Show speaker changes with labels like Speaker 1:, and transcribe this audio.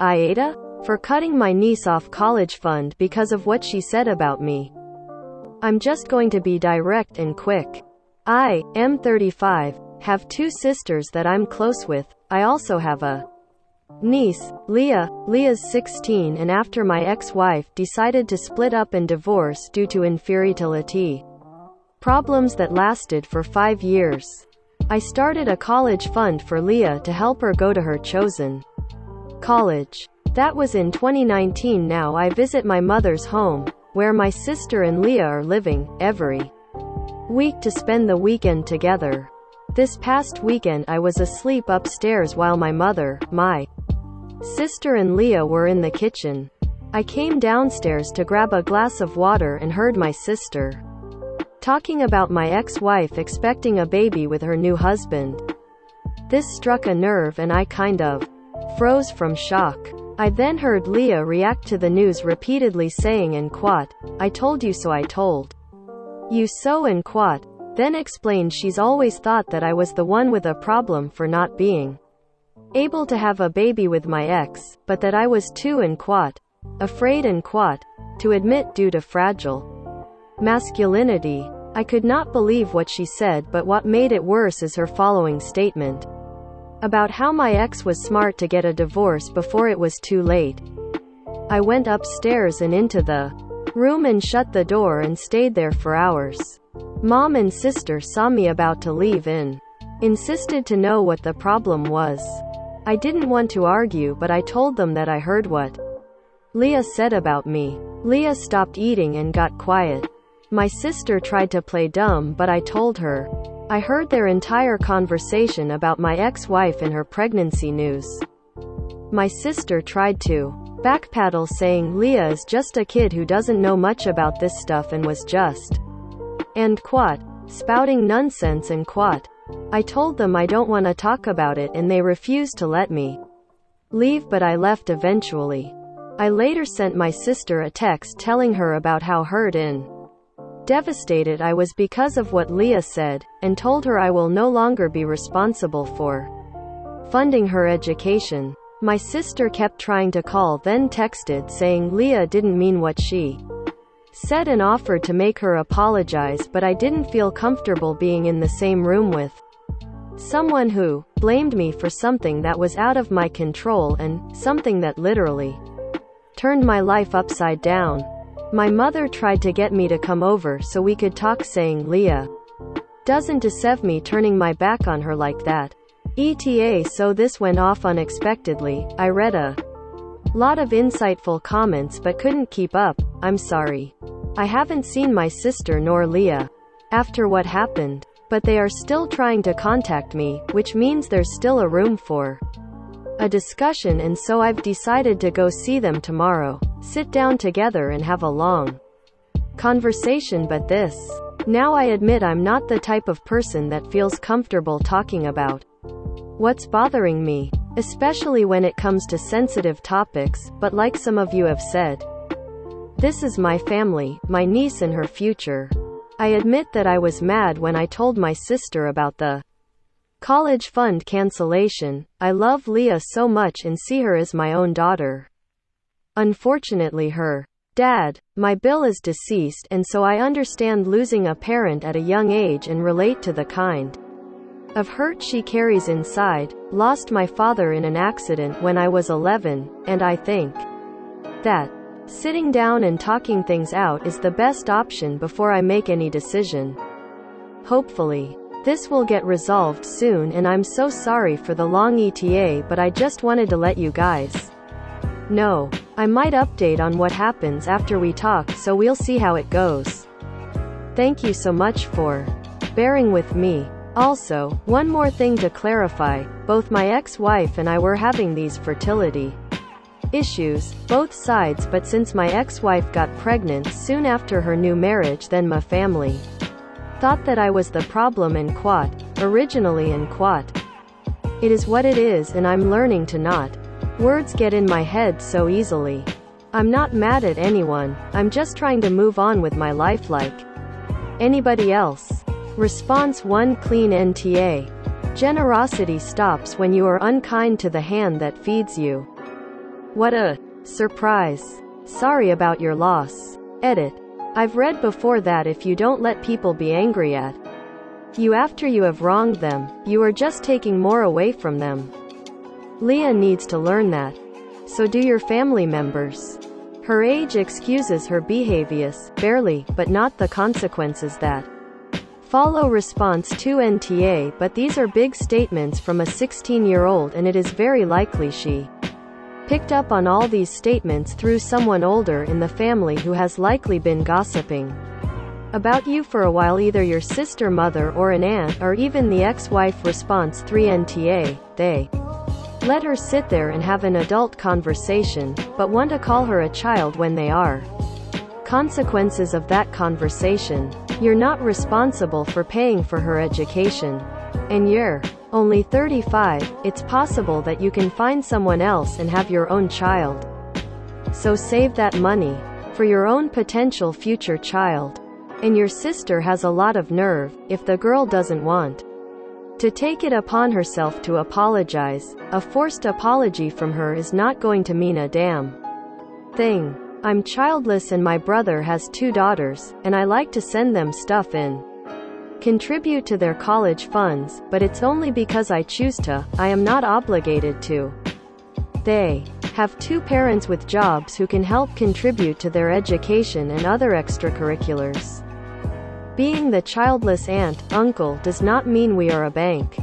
Speaker 1: AITA? For cutting my niece off college fund because of what she said about me. I'm just going to be direct and quick. I am 35, have two sisters that I'm close with. I also have a niece, Leah. Leah's 16, and after my ex-wife decided to split up and divorce due to infertility problems that lasted for 5 years, I started a college fund for Leah to help her go to her chosen college. That was in 2019. Now I visit my mother's home, where my sister and Leah are living, every week to spend the weekend together. This past weekend I was asleep upstairs while my mother, my sister and Leah were in the kitchen. I came downstairs to grab a glass of water and heard my sister talking about my ex-wife expecting a baby with her new husband. This struck a nerve and I kind of froze from shock. I then heard Leah react to the news repeatedly saying and quote, "I told you so, I told you so," and quote, then explained she's always thought that I was the one with a problem for not being able to have a baby with my ex, but that I was too and quote, afraid and quote, to admit due to fragile masculinity. I could not believe what she said, but what made it worse is her following statement about how my ex was smart to get a divorce before it was too late. I went upstairs and into the room and shut the door and stayed there for hours. Mom and sister saw me about to leave and insisted to know what the problem was. I didn't want to argue, but I told them that I heard what Leah said about me. Leah stopped eating and got quiet. My sister tried to play dumb, but I told her I heard their entire conversation about my ex-wife and her pregnancy news. My sister tried to backpedal, saying Leah is just a kid who doesn't know much about this stuff and was just and quote, spouting nonsense and quote. I told them I don't want to talk about it and they refused to let me leave, but I left eventually. I later sent my sister a text telling her about how hurt and devastated I was because of what Leah said, and told her I will no longer be responsible for funding her education. My sister kept trying to call, then texted saying Leah didn't mean what she said and offered to make her apologize, but I didn't feel comfortable being in the same room with someone who blamed me for something that was out of my control and something that literally turned my life upside down. My mother tried to get me to come over so we could talk, saying Leah doesn't deserve me turning my back on her like that. ETA. So this went off unexpectedly. I read a lot of insightful comments but couldn't keep up. I'm sorry. I haven't seen my sister nor Leah after what happened, but they are still trying to contact me, which means there's still a room for a discussion, and so I've decided to go see them tomorrow, sit down together and have a long conversation. But this, now I admit I'm not the type of person that feels comfortable talking about what's bothering me, especially when it comes to sensitive topics, but like some of you have said, this is my family, my niece and her future. I admit that I was mad when I told my sister about the college fund cancellation. I love Leah so much and see her as my own daughter. Unfortunately, her dad, my Bill, is deceased, and so I understand losing a parent at a young age and relate to the kind of hurt she carries inside. Lost my father in an accident when I was 11, and I think that sitting down and talking things out is the best option before I make any decision. Hopefully, this will get resolved soon, and I'm so sorry for the long ETA, but I just wanted to let you guys know. I might update on what happens after we talk, so we'll see how it goes. Thank you so much for bearing with me. Also, one more thing to clarify, both my ex-wife and I were having these fertility issues, both sides, but since my ex-wife got pregnant soon after her new marriage, then my family thought that I was the problem and quote, originally and quote. It is what it is, and I'm learning to not words get in my head so easily. I'm not mad at anyone, I'm just trying to move on with my life like anybody else. Response 1. Clean NTA. Generosity stops when you are unkind to the hand that feeds you. What a surprise. Sorry about your loss. Edit. I've read before that if you don't let people be angry at you after you have wronged them, you are just taking more away from them. Leah needs to learn that. So do your family members. Her age excuses her behaviors, barely, but not the consequences that follow. Response to NTA. But these are big statements from a 16-year-old, and it is very likely she picked up on all these statements through someone older in the family who has likely been gossiping about you for a while, either your sister, mother, or an aunt, or even the ex-wife. Response 3 NTA. They let her sit there and have an adult conversation, but want to call her a child when they are. Consequences of that conversation. You're not responsible for paying for her education. And you're only 35, it's possible that you can find someone else and have your own child. So save that money for your own potential future child. And your sister has a lot of nerve, if the girl doesn't want to take it upon herself to apologize. A forced apology from her is not going to mean a damn thing. I'm childless and my brother has 2 daughters, and I like to send them stuff and contribute to their college funds, but it's only because I choose to. I am not obligated to. They have 2 parents with jobs who can help contribute to their education and other extracurriculars. Being the childless aunt, uncle does not mean we are a bank.